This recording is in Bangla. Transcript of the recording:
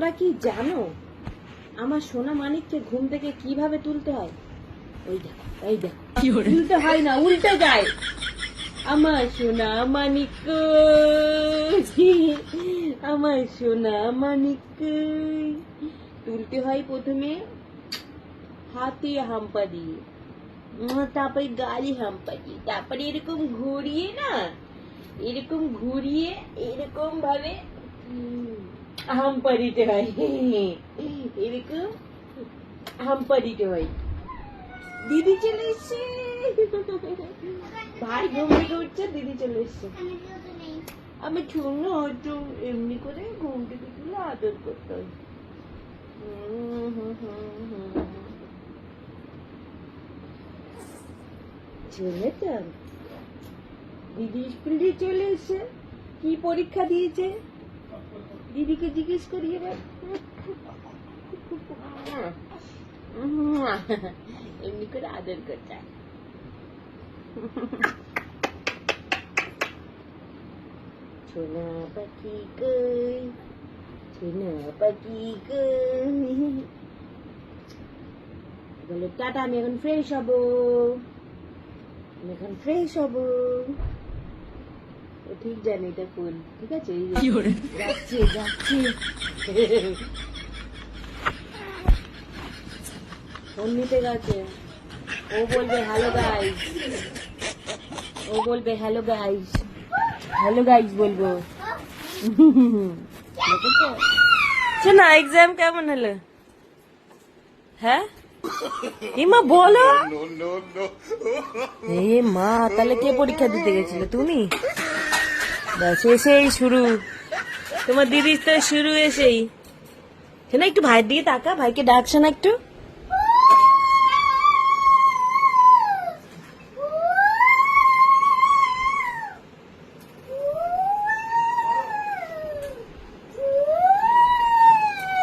তোমরা কি জানো আমার সোনা মানিককে ঘুম থেকে কিভাবে তুলতে হয়? ওই দেখো এই দেখো, তুলতে হয় না, উল্টে যায়। আমার সোনা মানিক, আমার সোনা মানিক, তুলতে হয় প্রথমে হাতে হাম্পা দিয়ে, তারপরে গাড়ি হাম্পা দিয়ে, তারপরে এরকম ঘুরিয়ে না, এরকম ঘুরিয়ে এরকম ভাবে হাম্পা দিতে হয়, এরকম হাম্পা দিতে হয়। দিদি চলে এসছে, ভাই ঘুম থেকে উঠছে, দিদি চলে এসছে। আমি শুনো একটু এমনি করে ঘুম থেকে তুলে আদর করতে হয়। চলে তো দিদি স্কুল দিয়ে চলে এসে কি পরীক্ষা দিয়েছে দিদিকে জিজ্ঞেস করি এবার। এমনি করে আদর করতে হয়। সোনা পাখি কই, সোনা পাখি কই, বলে টাটা, আমি এখন ফ্রেশ হবো, আমি এখন ফ্রেশ হবো। ও ঠিক জানে এটা ফুল, ঠিক আছে, যাচ্ছে যাচ্ছে। ফোন নিতে গেছে, ও বলবে হ্যালো গাইস, ও বলবে হ্যালো গাইস, হ্যালো গাইস বলবো। শোনা এক্সাম কেমন হলো? হ্যাঁ মা বলো। এ মা, তাহলে কে পরীক্ষা দিতে গেছিল? তুমি? ব্যাস এসেই শুরু, তোমার দিদির তো শুরু এসেই। শোনা একটু ভাইয়ের দিকে তাকা, ভাইকে ডাকছো না একটু?